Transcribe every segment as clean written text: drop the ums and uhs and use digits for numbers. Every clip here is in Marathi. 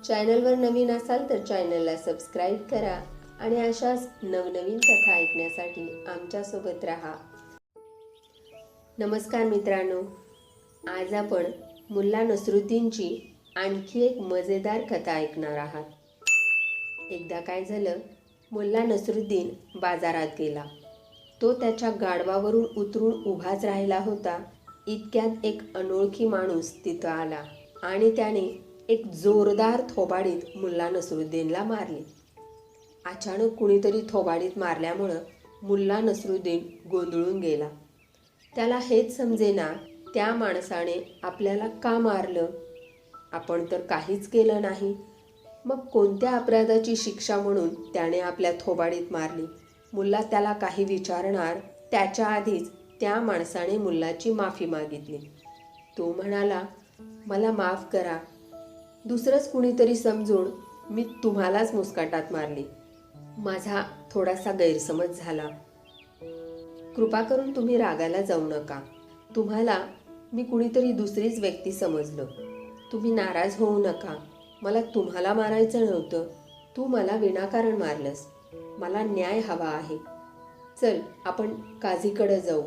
चॅनलवर नवीन असाल तर चॅनलला सबस्क्राईब करा आणि अशाच नवनवीन कथा ऐकण्यासाठी आमच्यासोबत राहा. नमस्कार मित्रांनो, आज आपण मुल्ला नसरुद्दीनची आणखी एक मजेदार कथा ऐकणार आहात. एकदा काय झालं, मुल्ला नसरुद्दीन बाजारात गेला. तो त्याच्या गाढवावरून उतरून उभाच राहिला होता. इतक्यात एक अनोळखी माणूस तिथं आला आणि त्याने एक जोरदार थोबाडीत मुल्ला नसरुद्दीनला मारली. अचानक कुणीतरी थोबाडीत मारल्यामुळं मुल्ला नसरुद्दीन गोंधळून गेला. त्याला हेच समजेना, त्या माणसाने आपल्याला का मारलं? आपण तर काहीच केलं नाही. मग कोणत्या अपराधाची शिक्षा म्हणून त्याने आपल्या थोबाडीत मारली? मुल्ला त्याला काही विचारणार त्याच्या आधीच त्या माणसाने मुल्लाची माफी मागितली. तो म्हणाला, मला माफ करा. दुसरंच कुणीतरी समजून मी तुम्हालाच मुस्काटात मारली. माझा थोडासा गैरसमज झाला. कृपा करून तुम्ही रागाला जाऊ नका. तुम्हाला मी कुणीतरी दुसरीच व्यक्ती समजलं. तुम्ही नाराज होऊ नका. मला तुम्हाला मारायचं नव्हतं. तू मला विनाकारण मारलंस. मला न्याय हवा आहे. चल, आपण काझीकडे जाऊ.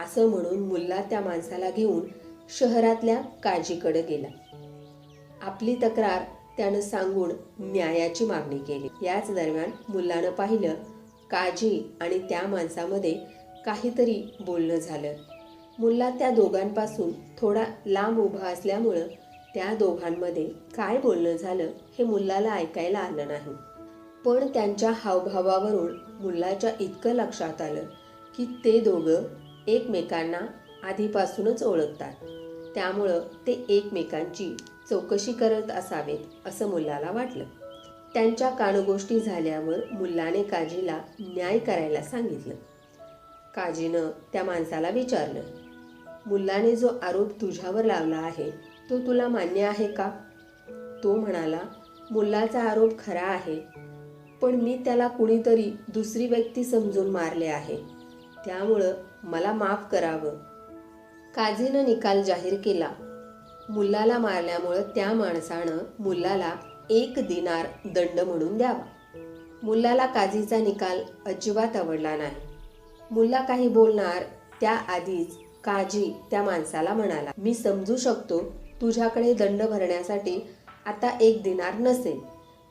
असं म्हणून मुल्ला त्या माणसाला घेऊन शहरातल्या काझीकडे गेला. आपली तक्रार त्यानं सांगून न्यायाची मागणी केली. याच दरम्यान मुल्लानं पाहिलं, काझी आणि त्या माणसामध्ये काहीतरी बोलणं झालं. मुल्ला त्या दोघांपासून थोडा लांब उभा असल्यामुळं त्या दोघांमध्ये काय बोलणं झालं हे मुल्लाला ऐकायला आलं नाही. पण त्यांच्या हावभावावरून मुल्लाच्या इतकं लक्षात आलं की ते दोघं एकमेकांना आधीपासूनच ओळखतात. त्यामुळं ते एकमेकांची चौकशी करत असावेत असं मुल्लाला वाटलं. त्यांच्या कानगोष्टी झाल्यावर मुल्लाने काझीला न्याय करायला सांगितलं. काझीनं त्या माणसाला विचारलं, मुल्लाने जो आरोप तुझ्यावर लावला आहे तो तुला मान्य आहे का? तो म्हणाला, मुल्लाचा आरोप खरा आहे, पण मी त्याला कुणीतरी दुसरी व्यक्ती समजून मारले आहे. त्यामुळं मला माफ करावं. काझीनं निकाल जाहीर केला. मुल्लाला मारल्यामुळं त्या माणसानं मुल्लाला 1 दिनार दंड म्हणून द्यावा. मुल्लाला काझीचा निकाल अजिबात आवडला नाही. मुल्ला काही बोलणार त्याआधीच काझी त्या माणसाला म्हणाला, मी समजू शकतो तुझ्याकडे दंड भरण्यासाठी आता 1 दिनार नसेल,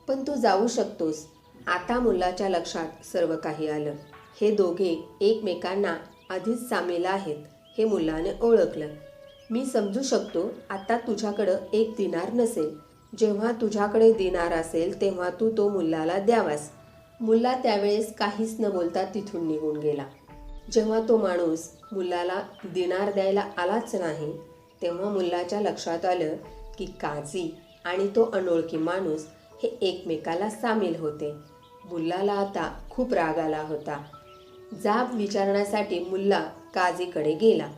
पण तू जाऊ शकतोस. आता मुल्लाच्या लक्षात सर्व काही आलं. हे दोघे एकमेकांना आधीच सामील आहेत हे मुल्लाने ओळखलं. मी समजू शकतो आता तुझ्याकडं 1 दिनार नसेल. जेव्हा तुझ्याकडे दिनार असेल तेव्हा तू तो मुल्लाला द्यावास. मुल्ला त्यावेळेस काहीच न बोलता तिथून निघून गेला. जेव्हा तो माणूस मुल्लाला दिनार द्यायला आलाच नाही तेव्हा मुल्लाच्या लक्षात आलं की काझी आणि तो अनोळखी माणूस हे एकमेकाला सामील होते. मुल्लाला आता खूप राग आला होता. जाब विचारण्यासाठी मुल्ला काझीकडे गेला.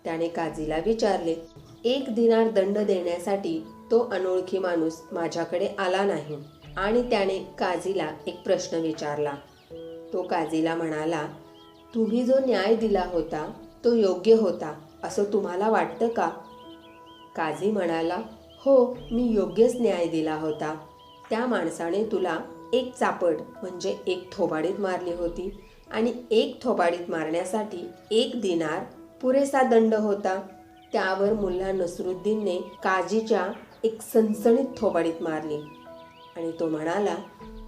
त्याने काझीला विचारले, 1 दिनार दंड देण्यासाठी तो अनोळखी माणूस माझ्याकडे आला नाही आणि त्याने काझीला एक प्रश्न विचारला. तो काझीला म्हणाला, तुम्ही जो न्याय दिला होता तो योग्य होता असं तुम्हाला वाटतं का? काझी म्हणाला, हो, मी योग्यच न्याय दिला होता. त्या माणसाने तुला 1 चापट म्हणजे 1 थोबाडीत मारली होती आणि 1 थोबाडीत मारण्यासाठी 1 दिनार पुरेसा दंड होता. त्यावर मुल्ला नसरुद्दीनने काझीच्या एक सणसणीत थोबाडीत मारली आणि तो म्हणाला,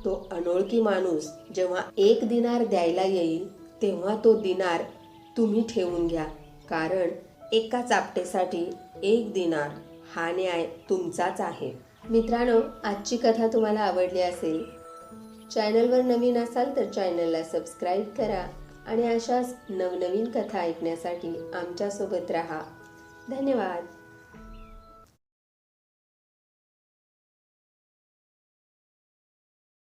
तो अनोळखी माणूस जेव्हा 1 दिनार द्यायला येईल तेव्हा तो दिनार तुम्ही ठेवून घ्या, कारण एका चापटेसाठी 1 दिनार हा न्याय तुमचाच आहे. मित्रांनो, आजची कथा तुम्हाला आवडली असेल. चॅनलवर नवीन असाल तर चॅनलला सबस्क्राईब करा आणि अशाच नवनवीन कथा ऐकण्यासाठी आमच्यासोबत राहा. धन्यवाद.